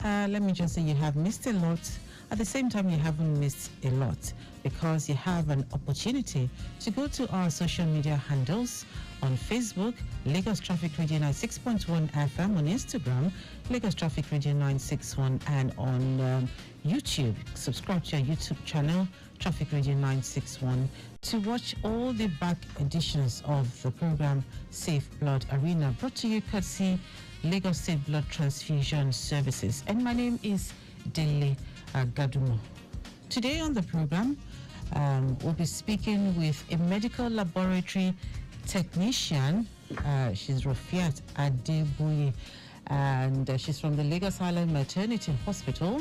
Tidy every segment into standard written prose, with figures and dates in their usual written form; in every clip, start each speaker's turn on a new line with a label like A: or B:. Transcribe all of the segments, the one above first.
A: let me just say you have missed a lot. At the same time, you haven't missed a lot because you have an opportunity to go to our social media handles on Facebook, Lagos Traffic Radio 96.1 FM, on Instagram, Lagos Traffic Radio 961, and on YouTube. Subscribe to our YouTube channel, Traffic Radio 961, to watch all the back editions of the program Safe Blood Arena, brought to you courtesy Lagos State Blood Transfusion Services. And my name is Dele Agadumo. Today on the program, we'll be speaking with a medical laboratory technician. She's Rafiat Adeboye, and she's from the Lagos Island Maternity Hospital.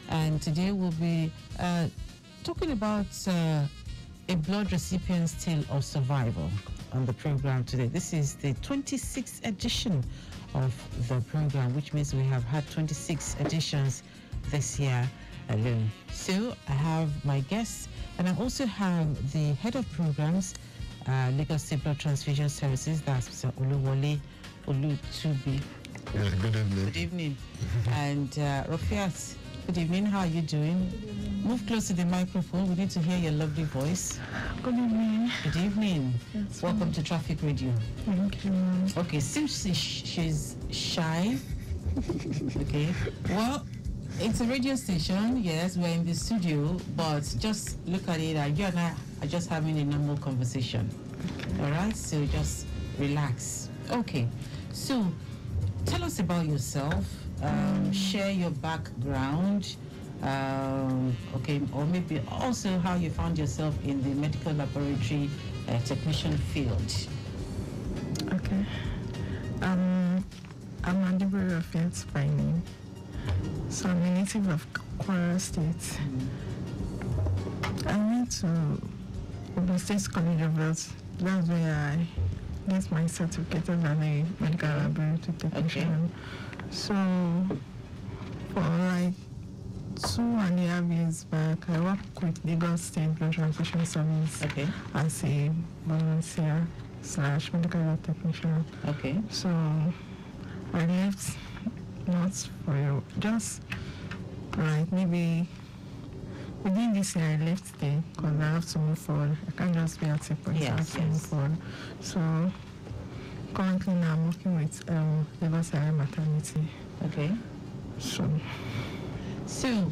A: And today we'll be talking about a blood recipient's tale of survival on the program today. This is the 26th edition of the program, which means we have had 26 editions this year alone. So I have my guests, and I also have the head of programs, Lagos State Blood Transfusion Services, that's Mr. Oluwole Olutubi.
B: Yeah, good evening.
A: Good evening. And Rafiat, good evening. How are you doing? Move close to the microphone. We need to hear your lovely voice.
C: Good evening.
A: Good evening.
C: Yes,
A: Welcome to Traffic Radio.
C: Thank you.
A: Okay, seems she's shy. Okay. Well, it's a radio station. Yes, we're in the studio, but just look at it. You and I are just having a normal conversation. All right. So just relax. Okay. So tell us about yourself. Share your background. Okay, or maybe also how you found yourself in the medical laboratory technician field.
C: Okay. I'm Adeboye Rafiat by name. So I'm a native of Kwara State. I went to Ogun State College of Health. That's where I get my certificate as a medical laboratory technician.
A: Okay.
C: So for like 2.5 years back, I worked with Lagos State Blood Transfusion Service as a volunteer / medical lab technician.
A: Okay.
C: So I left not for just like maybe within this year I left there because I have to move forward. I can't just be at a point. I have to move forward. So currently now I'm working with Lagos Island Maternity.
A: Okay. So,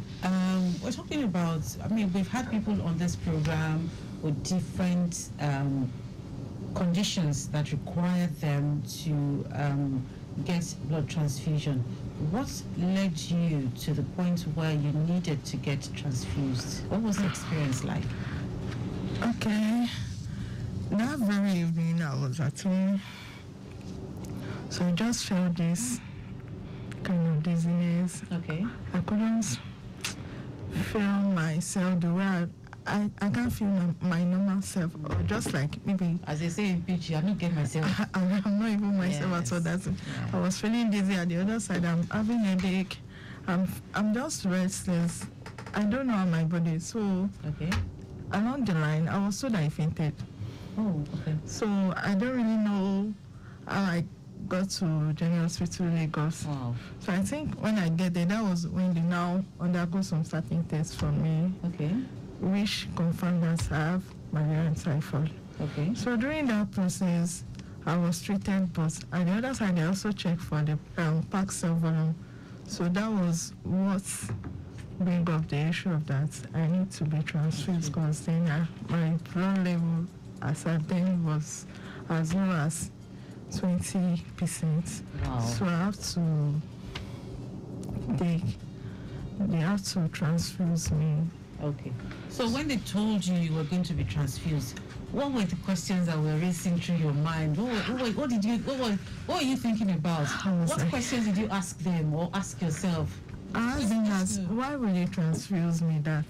A: we're talking about, I mean, we've had people on this program with different conditions that require them to get blood transfusion. What led you to the point where you needed to get transfused? What was the experience like?
C: Okay. That very evening I was at home. So I just felt this kind of dizziness.
A: Okay.
C: I couldn't feel myself the way I can't feel my normal self, or just like maybe
A: as they say in pitch, I'm not getting myself.
C: I'm not even myself at all. That's I was feeling dizzy at the other side. I'm having a headache. I'm just restless. I don't know how my body is. So along the line, I was told I fainted.
A: Oh, okay.
C: So I don't really know how I got to General Hospital Lagos.
A: Wow.
C: So I think when I get there, that was when they now undergo some certain tests from me.
A: Okay.
C: Which confirmed that I have malaria and typhoid.
A: Okay.
C: So during that process, I was treated, but on the other side, I also checked for the pack cell volume. So that was what bring up the issue of that I need to be transfused because then my blood level as at then was as low as 20%.
A: Wow.
C: So I have to they have to transfuse me.
A: Okay. So when they told you you were going to be transfused, what were the questions that were racing through your mind? What were you thinking about? What questions did you ask them or ask yourself?
C: I asked them why will you transfuse me that?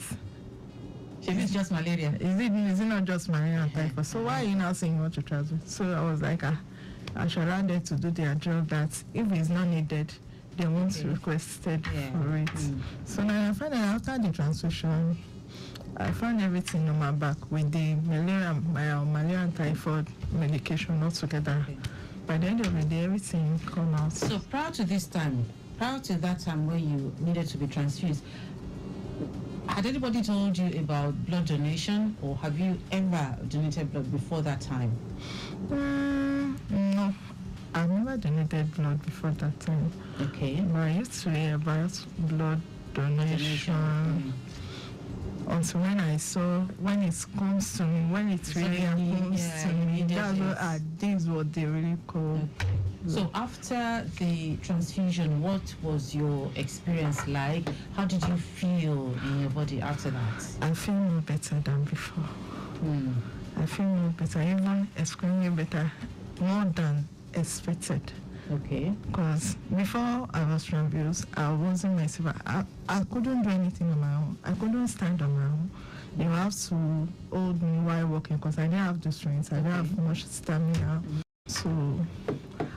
A: If it's just malaria.
C: Is it not just malaria and typhoid? So why are you now saying you want to transfuse? So I was like, I should allow them to do their job, that if it's not needed, they won't requested for it. So now I found that after the transfusion, I found everything on my back with the malaria and typhoid medication all together. By the end of the day, everything come out.
A: So prior to this time, prior to that time when you needed to be transfused, had anybody told you about blood donation, or have you ever donated blood before that time?
C: No, I've never donated blood before that time.
A: Okay.
C: But I used to hear about blood donation. Until when I saw, when it comes to me, when it really happens to me, that's what this what they really call.
A: So after the transfusion, what was your experience like? How did you feel in your body after that?
C: I feel more better than before. I feel more better, even extremely better, more than expected.
A: Okay.
C: Because before I was transfused, I wasn't myself. I couldn't do anything on my own. I couldn't stand on my own. You have to hold me while walking because I didn't have the strength. I didn't have much stamina. So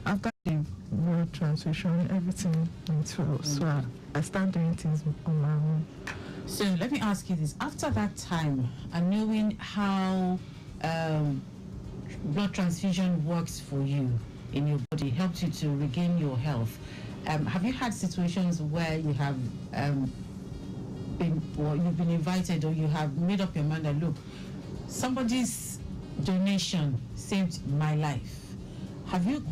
C: after the blood transfusion, everything went well. So I started doing things on my own.
A: So let me ask you this. After that time, and knowing how blood transfusion works for you in your body, helps you to regain your health, have you had situations where you have you've been invited, or you have made up your mind that, look, somebody's donation saved my life? Have you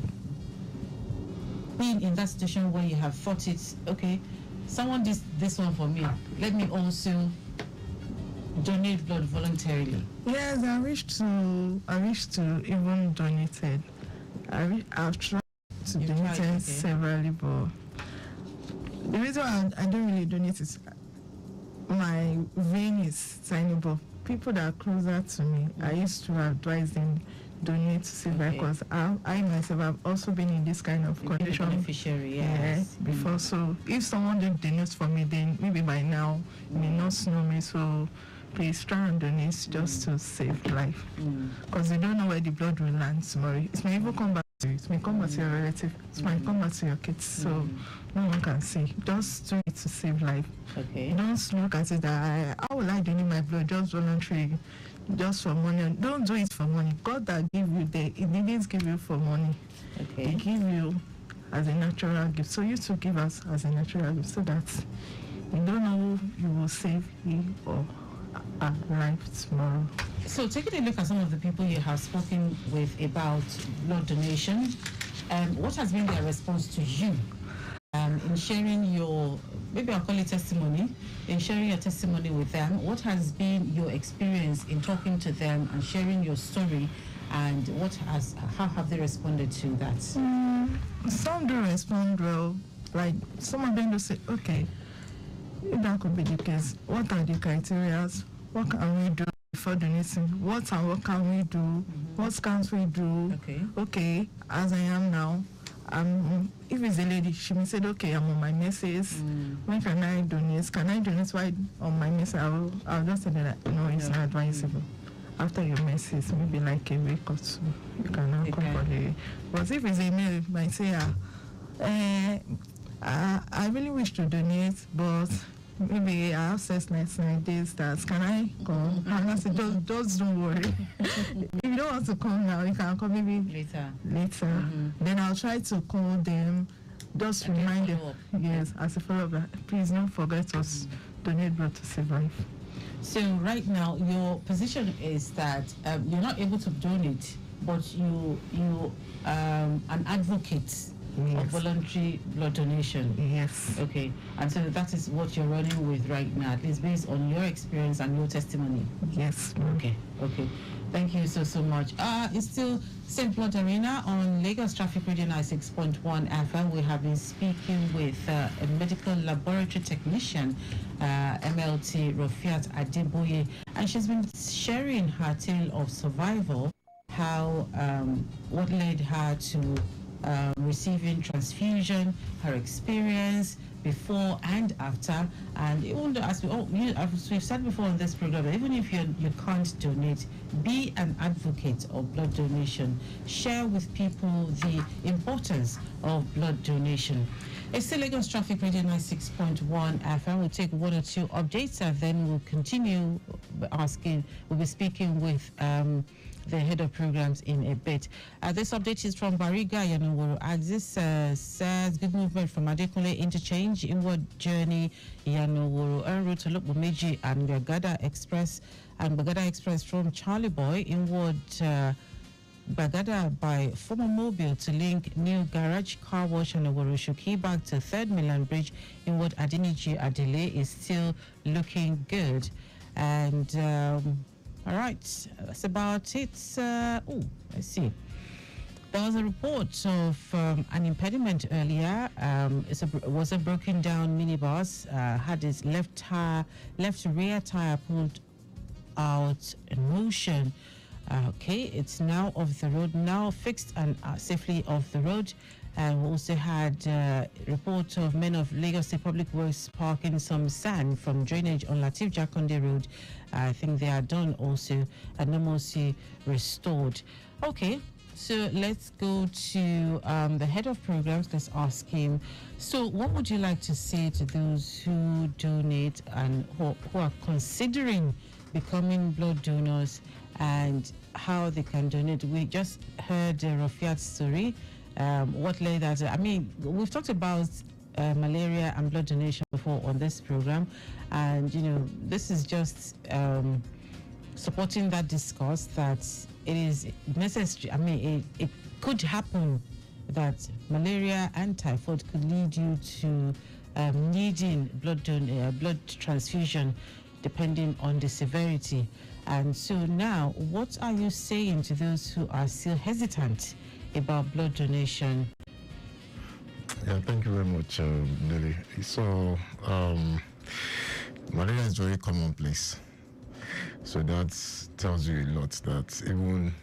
A: been in that situation where you have thought it's okay, someone did this one for me, let me also donate blood voluntarily?
C: Yes, I wish to even donate it. I've tried to donate it severally, but the reason I don't really donate is my vein is tiny, but people that are closer to me, I used to advise them donate to save life, because I myself have also been in this kind of condition.
A: Beneficiary, yes.
C: Before. So if someone didn't donate for me, then maybe by now you may not know me. So please try and donate just to save life, because you don't know where the blood will land tomorrow. It may even come back to you. It may come back to your relative. It might come back to your kids. So no one can see. Just do it to save life.
A: Okay.
C: Don't look at it that how will I donate my blood just voluntarily, just for money. Don't do it for money. God that give you there, He didn't give you for money.
A: Okay.
C: He give you as a natural gift. So you to give us as a natural gift, so that you don't know who you will save him or our life tomorrow.
A: So taking a look at some of the people you have spoken with about blood donation, what has been their response to you in sharing your, maybe I'll call it testimony, in sharing your testimony with them? What has been your experience in talking to them and sharing your story, and how have they responded to that?
C: Some do respond well. Like some of them do say, okay, if that could be the case, what are the criteria? What can we do before donating? What can we do? What can't we do? Okay, as I am now, if it's a lady, she may say, okay, I'm on my messes. When can I donate? Can I donate while on my messes? I'll just say that no, it's not advisable. After your messes, maybe like a week or two, you can now come for the. But if it's a male, you might say, I really wish to donate, but maybe I have sex next 9 days. Can I come? And I said, just don't worry. If you don't want to come now, you can come maybe later. Then I'll try to call them, just remind them. Yes, as a follow-up, please don't forget us donate blood to save life.
A: So right now, your position is that you're not able to donate, but you an advocate of voluntary blood donation.
C: Yes.
A: Okay. And so that is what you're running with right now, at least based on your experience and your testimony.
C: Yes.
A: Okay. Thank you so much. It's still St. Blood Arena on Lagos Traffic Radio 96.1 FM. We have been speaking with a medical laboratory technician, MLT Rofiat Adeboye, and she's been sharing her tale of survival, how what led her to receiving transfusion, her experience before and after. And even though, as we've said before on this program, even if you can't donate, be an advocate of blood donation. Share with people the importance of blood donation. It's still Lagos Traffic Radio 96.1 FM. We'll take one or two updates and then we'll continue we'll be speaking with the head of programs in a bit. This update is from Bariga Yanoworo. Axis says good movement from Adekunle Interchange, inward journey Yanoworo, en route to Lokbomeji and Bagada Express from Charlie Boy, inward Bagada by former Mobile to link new garage car wash and Oworoshoki back to 3rd Milan Bridge, inward Adiniji Adile is still looking good. And all right, that's about it. Let's see. There was a report of an impediment earlier. It was a broken down minibus, had its left rear tire pulled out in motion. Okay, it's now off the road, now fixed and safely off the road. And we also had reports of men of Lagos State Public Works parking some sand from drainage on Latif Jakonde Road. I think they are done also and normalcy restored. Okay, so let's go to the head of programs. Let's ask him. So what would you like to say to those who donate and who are considering becoming blood donors and how they can donate? We just heard Rafiat's story. What led that? I mean, we've talked about malaria and blood donation before on this program, and you know, this is just supporting that discourse that it is necessary. I mean, it could happen that malaria and typhoid could lead you to needing blood transfusion, depending on the severity. And so now, what are you saying to those who are still hesitant about blood donation?
B: Yeah, thank you very much, Dele. So, malaria is very commonplace. So that tells you a lot that even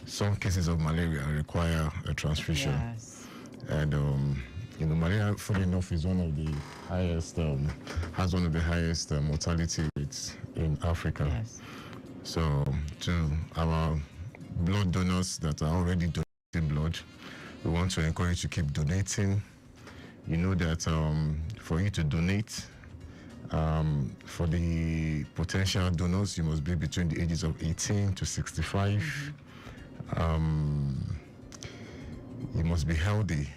B: some cases of malaria require a transfusion.
A: Yes.
B: And, you know, malaria, funny enough, is one of the highest, has one of the highest mortality rates in Africa.
A: Yes.
B: So, to our blood donors that are already donating blood, we want to encourage you to keep donating. You know that for you to donate, for the potential donors, you must be between the ages of 18 to 65. You must be healthy,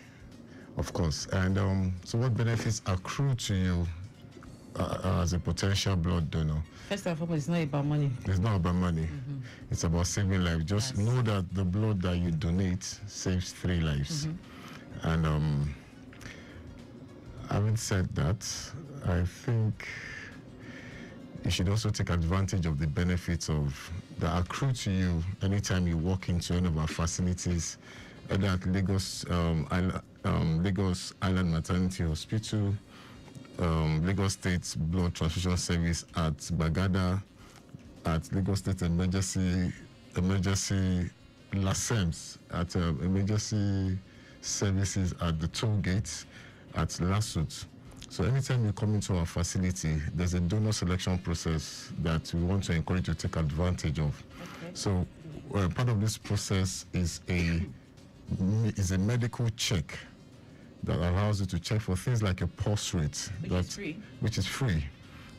B: of course. And so what benefits accrue to you as a potential blood donor?
A: First and foremost, it's not about money.
B: It's not about money. It's about saving lives. Just
A: Yes.
B: know that the blood that you donate saves 3 lives. And having said that, I think you should also take advantage of the benefits of that accrue to you anytime you walk into any of our facilities, either at Lagos Island Maternity Hospital, Lagos State Blood Transfusion Service at Bagada, at Lagos State Emergency LASEMS, at emergency services at the toll gates at Lasut. So anytime you come into our facility, there's a donor selection process that we want to encourage you to take advantage of.
A: Okay.
B: So part of this process is a medical check that allows you to check for things like a pulse rate, which is free.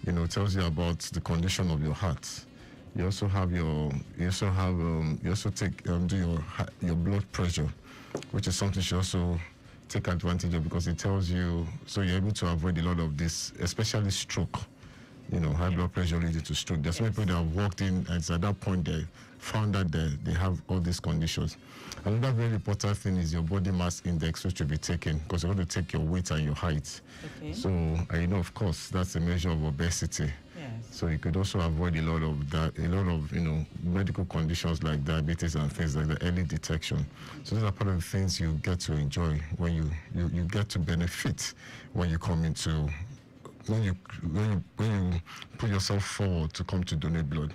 B: You know, it tells you about the condition of your heart. You also have do your blood pressure, which is something you should also take advantage of because it tells you, so you're able to avoid a lot of this, especially stroke. You know, high blood pressure leads to stroke. There's many people that have walked in and at that point they found that they have all these conditions. Another very important thing is your body mass index, which will be taken because you're going to take your weight and your height.
A: Okay.
B: So, you know, of course, that's a measure of obesity.
A: Yes.
B: So you could also avoid a lot of you know, medical conditions like diabetes and things like the early detection. So those are part of the things you get to enjoy when you get to benefit when you come into when you put yourself forward to come to donate blood.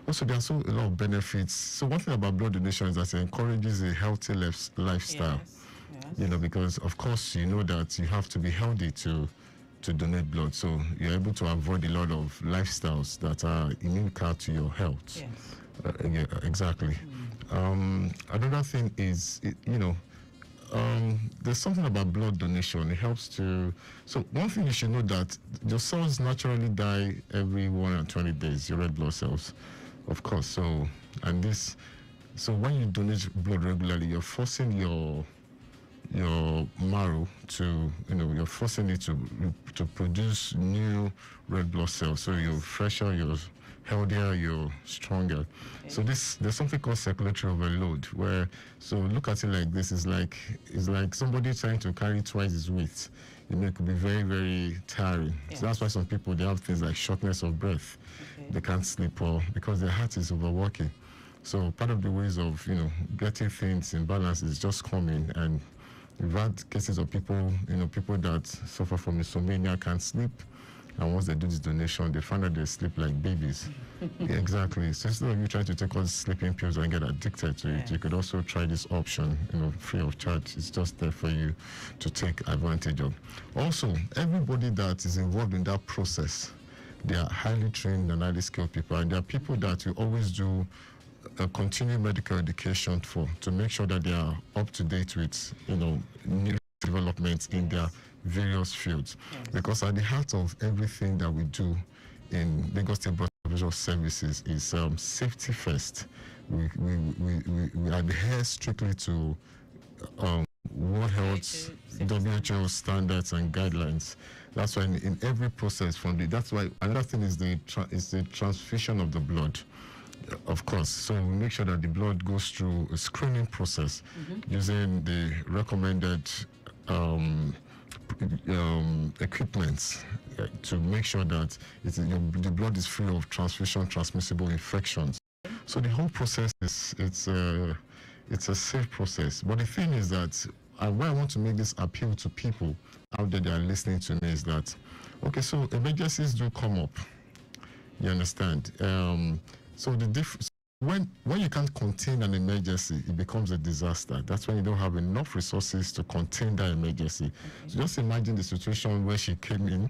B: Also, there are also a lot of benefits. So one thing about blood donation is that it encourages a healthy lifestyle.
A: Yes. Yes.
B: You know, because of course you know that you have to be healthy to donate blood. So you're able to avoid a lot of lifestyles that are inimical to your health.
A: Yes.
B: Yeah, exactly. Another thing is, there's something about blood donation. It helps to. So one thing you should know that your cells naturally die every 120 days. Your red blood cells, of course. So, and this So when you donate blood regularly, you're forcing your marrow to, you're forcing it to produce new red blood cells. So you're fresher, you're healthier, you're stronger. Okay. So there's something called circulatory overload, where, so look at it like this, it's like somebody trying to carry twice his weight. It could be very, very tiring. Yes. So that's why some people, they have things like shortness of breath. Okay. They can't sleep, or because their heart is overworking. So part of the ways of, getting things in balance is just coming. And we've had cases of people, people that suffer from insomnia, can't sleep. And once they do this donation, they find that they sleep like babies. Yeah, exactly. So instead of you trying to take all the sleeping pills and get addicted to it, you could also try this option, free of charge. It's just there for you to take advantage of. Also, everybody that is involved in that process, they are highly trained and highly skilled people. And there are people that you always do continuing medical education for, to make sure that they are up to date with, new developments in their various fields. Yes. Because at the heart of everything that we do in Lagos State Blood Transfusion Services is safety first. We adhere strictly to World Health, WHO standards and guidelines. That's why in every process that's why another thing is the transfusion of the blood. Of course, so we make sure that the blood goes through a screening process using the recommended equipment to make sure that the blood is free of transfusion transmissible infections. So the whole process it's a safe process. But the thing is that why I want to make this appeal to people out there that are listening to me is that, okay, so emergencies do come up. You understand? So the difference, when you can't contain an emergency, it becomes a disaster. That's when you don't have enough resources to contain that emergency. Okay. So just imagine the situation where she came in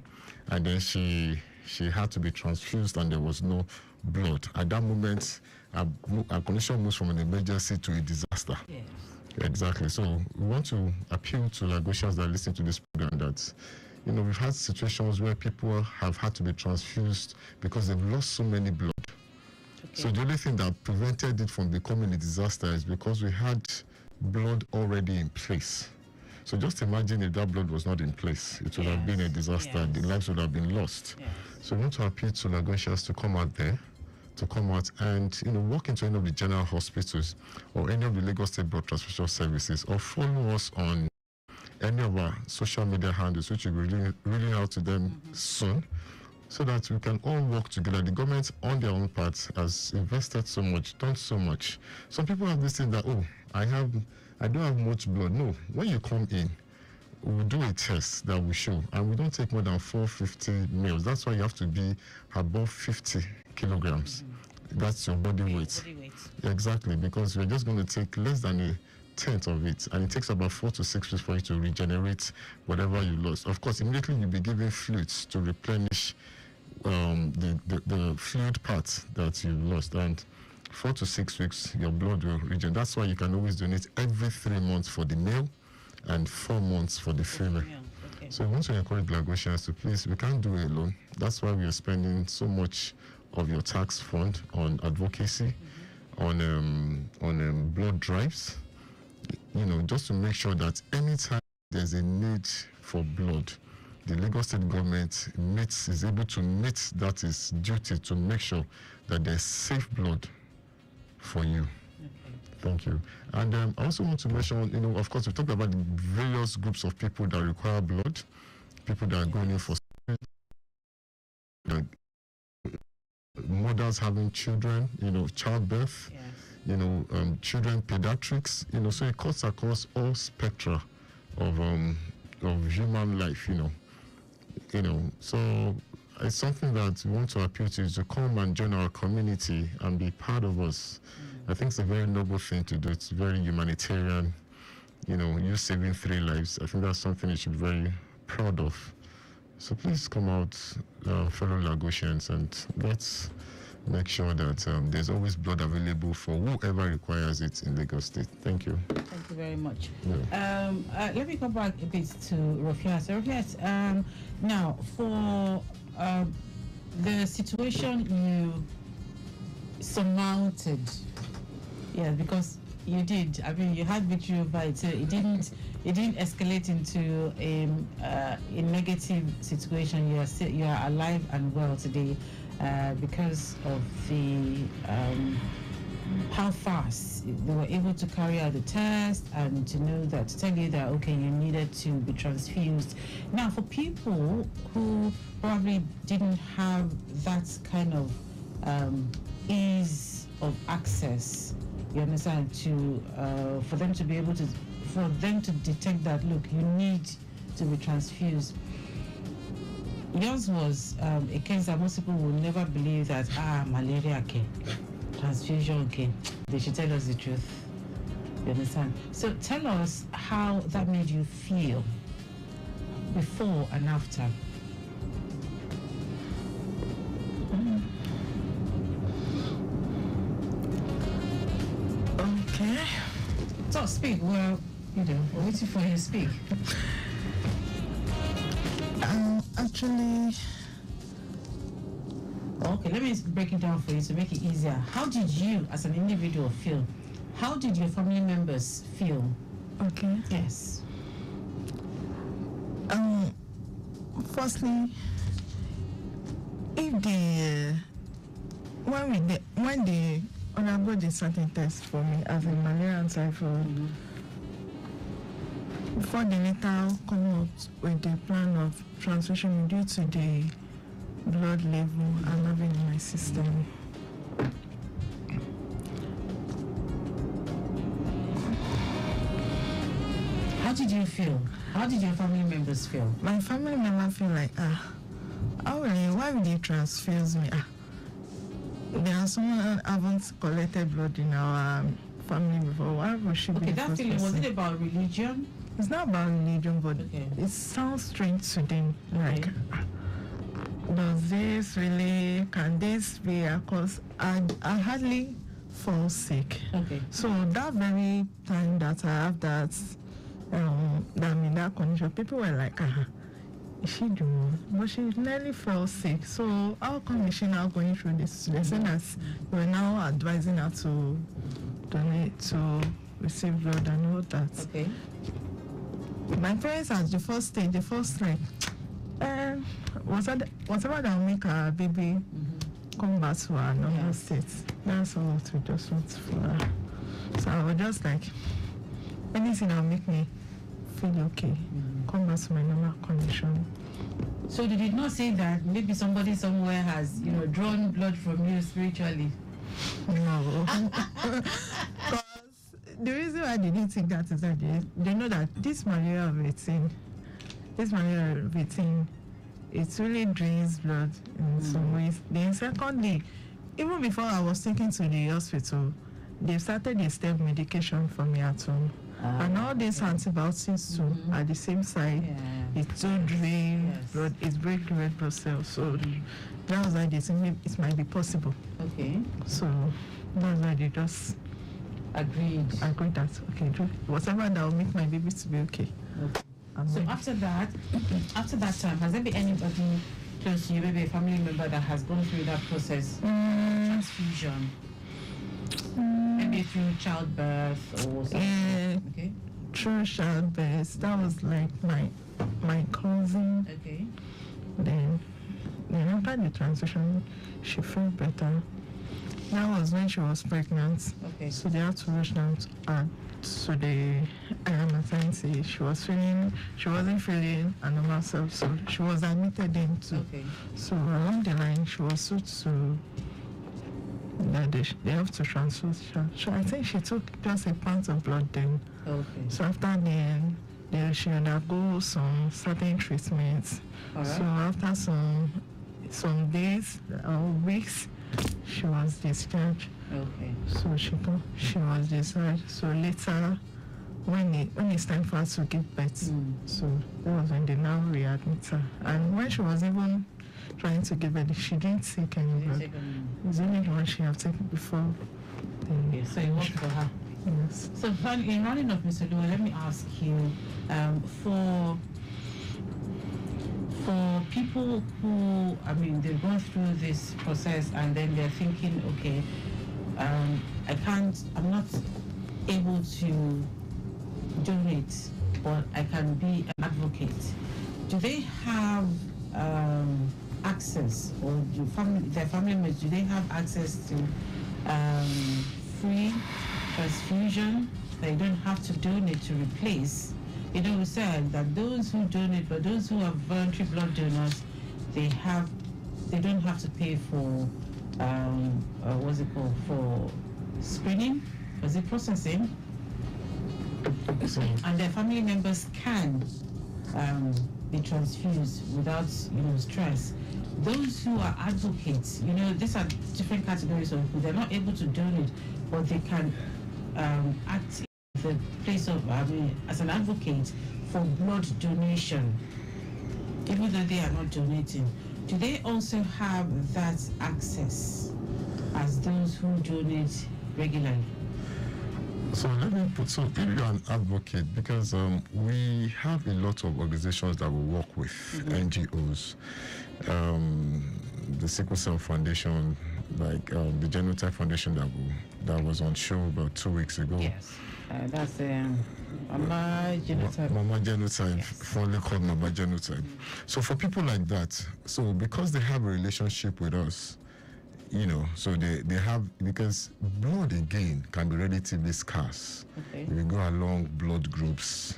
B: and then she had to be transfused and there was no blood. At that moment, our condition moves from an emergency to a disaster. Yes. Exactly. So we want to appeal to Lagosians that listen to this program that, we've had situations where people have had to be transfused because they've lost so many blood. Okay. So the only thing that prevented it from becoming a disaster is because we had blood already in place. So just imagine if that blood was not in place, it would have been a disaster. The lives would have been lost. Yes. So we want to appeal to Lagosians to come out there, and walk into any of the general hospitals or any of the Lagos State Blood Transfusion Services, or follow us on any of our social media handles, which we'll be reading out to them soon, so that we can all work together. The government, on their own part, has invested so much, done so much. Some people have this thing that, I don't have much blood. No, when you come in, we'll do a test that will show, and we don't take more than 450 ml. That's why you have to be above 50 kilograms. That's your body weight. Exactly, because we're just going to take less than a tenth of it, and it takes about 4 to 6 weeks for you to regenerate whatever you lost. Of course, immediately you'll be given fluids to replenish the fluid part that you lost, and 4 to 6 weeks your blood will regenerate. That's why you can always donate every 3 months for the male and 4 months for the female. Okay. So we want to encourage Lagosians to please, we can't do it alone. That's why we are spending so much of your tax fund on advocacy, on blood drives, just to make sure that anytime there's a need for blood, the Lagos State government is able to meet that is duty to make sure that there's safe blood for you. Okay. Thank you. And I also want to mention, of course, we talked about the various groups of people that require blood, people that are going in for mothers having children, childbirth, children pediatrics, so it cuts across all spectra of human life, So it's something that we want to appeal to, is to come and join our community and be part of us. I think it's a very noble thing to do. It's very humanitarian, you saving 3 lives. I think that's something you should be very proud of. So please come out, fellow Lagosians, and let's make sure that there's always blood available for whoever requires it in Lagos State. Thank you.
A: Thank you very much. Yeah. Let me go back a bit to Rufiat. So Rufiat, now for the situation you surmounted, Yeah, because you did. I mean, you had victory over it. So it didn't escalate into a negative situation. You are alive and well today because of the how fast they were able to carry out the test and to know that, to tell you that, okay, you needed to be transfused. Now, for people who probably didn't have that kind of ease of access, you understand, to for them to be able to, for them to detect that, look, you need to be transfused. Yours was a case that most people will never believe that, malaria, okay, transfusion, okay. They should tell us the truth. You understand? So tell us how that made you feel before and after.
C: Okay.
A: So speak. Well, we're waiting for you to speak.
C: Actually,
A: Okay, let me break it down for you to make it easier. How did you, as an individual, feel? How did your family members feel?
C: okay.
A: Yes.
C: Firstly, if they when they undergo the certain test for me as in malaria and typhoid, before they later come out with the plan of transfusion due to the blood level I'm having in my system.
A: How did you feel? How did your family members feel?
C: My family member feel like, why would they transfuse me? There are someone haven't collected blood in our family before. Why would she be?
A: Okay,
C: the
A: that
C: first
A: feeling, was
C: person?
A: it about religion?
C: It's not about religion, but
A: Okay.
C: it sounds strange to them. Like,
A: Okay.
C: does this really, can this be? Because I hardly fall sick.
A: Okay.
C: So that very time that I have that, that I'm in that condition, people were like, is she doing? But she nearly fell sick. So how come is she now going through this? They said that we're now advising her to donate, to receive blood and all that.
A: Okay.
C: My parents at the first stage, like, whatever that will make our baby come back to our normal
A: Yes.
C: state. That's all what we just want for her. So I was just like, anything that will make me feel okay, come back to my normal condition.
A: So they did not say that maybe somebody somewhere has, drawn blood from you spiritually?
C: No. Because the reason why they didn't think that is that they know that this malaria of 18, it really drains blood in some ways. Then secondly, even before I was taken to the hospital, they started a step medication for me at home. And all these antibiotics too at the same side,
A: Yeah.
C: it do drain
A: Yes.
C: blood, it breaks the red blood cells. So that was why they said it might be possible.
A: Okay.
C: So that's why they just
A: Agreed.
C: agreed that, okay, do whatever that will make my baby to be okay.
A: Okay.
C: I'm
A: So
C: ready.
A: after that time, has there been anybody close to you, maybe a family member that has gone through that process, transfusion, maybe through childbirth or something?
C: Yeah,
A: Okay.
C: through childbirth, that was like my cousin.
A: Okay.
C: Then after the transition, she felt better. That was when she was pregnant.
A: Okay.
C: So they had to rush down to the maternity. She wasn't feeling her normal self, so she was admitted in too.
A: Okay.
C: So along the line, she was told to that they have to transfer her. So I think she took just a pint of blood then.
A: Okay.
C: So after then she undergo some certain treatments.
A: All right.
C: So after some days or weeks, she was discharged.
A: Okay.
C: So she was discharged. So later, when it's time for her to give birth, so that was when they now readmit her. And when she was even trying to give birth, she didn't take any blood. It's only the one she had taken before.
A: Okay, so it worked for her.
C: Yes.
A: So in rounding up, Mr. Lua, let me ask you, for people who, they've gone through this process and then they're thinking, okay, I'm not able to donate, but I can be an advocate. Do they have access, or their family members, do they have access to free transfusion? They don't have to donate to replace. We said that those who donate, but those who are voluntary blood donors, they don't have to pay for what's it called, for screening, was it processing? And their family members can be transfused without stress. Those who are advocates, these are different categories of people. They're not able to donate, but they can act in the place of as an advocate for blood donation, even though they are not donating. Do they also have that access as those who donate regularly?
B: So let me put, so if you're an advocate, because we have a lot of organizations that we work with, NGOs, the Sickle Cell Foundation, like the Genotype Foundation that was on show about 2 weeks ago.
A: Yes, that's Mama Genotype.
B: Mama Genotype, yes. Formerly called Mama Genotype. So for people like that, so because they have a relationship with us, so they have, because blood again can be relatively scarce.
A: Okay.
B: If you go along blood groups,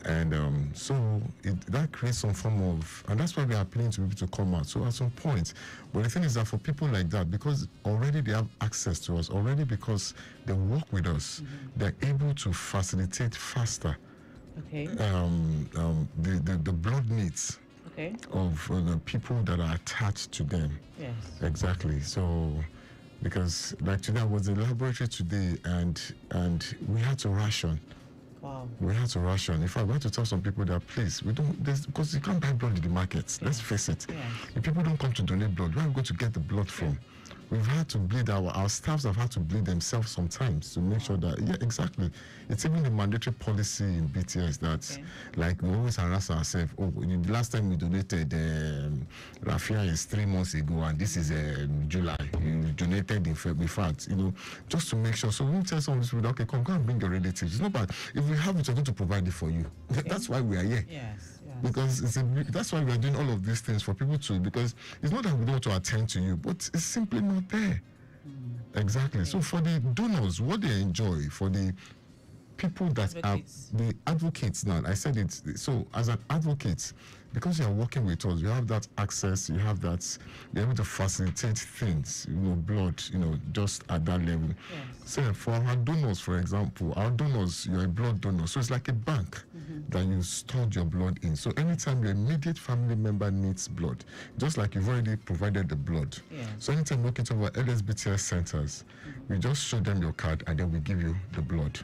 B: and so that creates some form of, and that's why we are appealing to people to come out. So at some point, but the thing is that for people like that, because already they have access to us, already because they work with us, they're able to facilitate faster.
A: Okay.
B: The blood needs.
A: Okay.
B: Of the people that are attached to them.
A: Yes.
B: Exactly. So, because like today I was in the laboratory today, and we had to ration.
A: Wow.
B: We had to ration. In fact, we had to tell some people that, please, because you can't buy blood in the markets. Let's face it.
A: Yes.
B: If people don't come to donate blood, where are we going to get the blood from? We've had to bleed our staffs have had to bleed themselves sometimes to make sure that, yeah, exactly. It's even the mandatory policy in BTS that, like, we always harass ourselves. Oh, the last time we donated, Rafia is 3 months ago, and this is July. You donated in fact, just to make sure. So we tell some of these people, okay, come and bring your relatives. It's not bad. If we have it, we're going to provide it for you. Okay. That's why we are here.
A: Yes.
B: Because that's why we are doing all of these things for people too, because it's not that we don't want to attend to you, but it's simply not there. Exactly. Okay. So for the donors, what they enjoy, for the people that are the advocates now, I said it, so as an advocate, because you are working with us, you have that access, you're able to facilitate things, blood, just at that level.
A: Yes.
B: So for our donors, for example, you're a blood donor, so it's like a bank that you stored your blood in. So anytime your immediate family member needs blood, just like you've already provided the blood.
A: Yes.
B: So anytime you look into our LSBTS centers, we just show them your card and then we give you the blood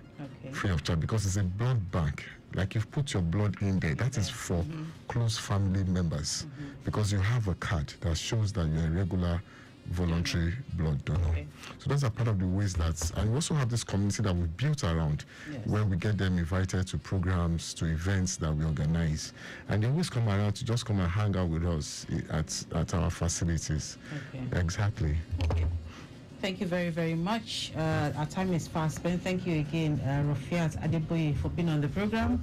B: free of charge, because it's a blood bank. Like you've put your blood in there, that is for close family members, because you have a card that shows that you're a regular voluntary blood donor. Okay. So those are part of the ways that, and we also have this community that we've built around, where we get them invited to programs, to events that we organize, and they always come around to just come and hang out with us at our facilities. Okay. Exactly.
A: Okay. Thank you very, very much. Our time is fast spent. Thank you again, Rafiat Adeboye, for being on the program.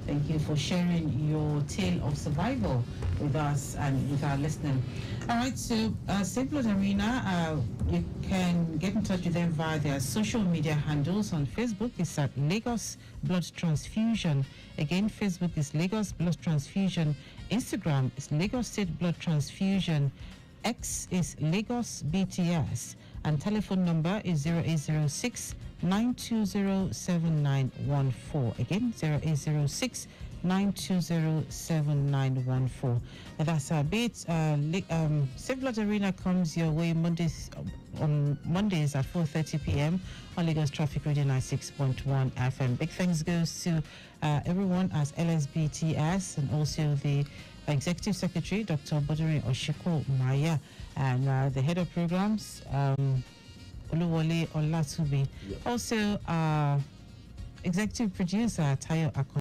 A: Thank you for sharing your tale of survival with us and with our listeners. All right, so Safe Blood Arena, you can get in touch with them via their social media handles. On Facebook, it's at Lagos Blood Transfusion. Again, Facebook is Lagos Blood Transfusion. Instagram is Lagos State Blood Transfusion. X is Lagos BTS. And telephone number is 0806 920 7914. Again, 0806 920 7914. And that's our bit. Safe Blood Arena comes your way on Mondays at 4:30 p.m. on Lagos Traffic Radio 96.1 FM. Big thanks goes to everyone at LSBTS and also the Executive Secretary, Dr. Bodori Oshiko Maya, and the Head of Programs, Oluwole Olatubi. Also, Executive Producer, Tayo Akon.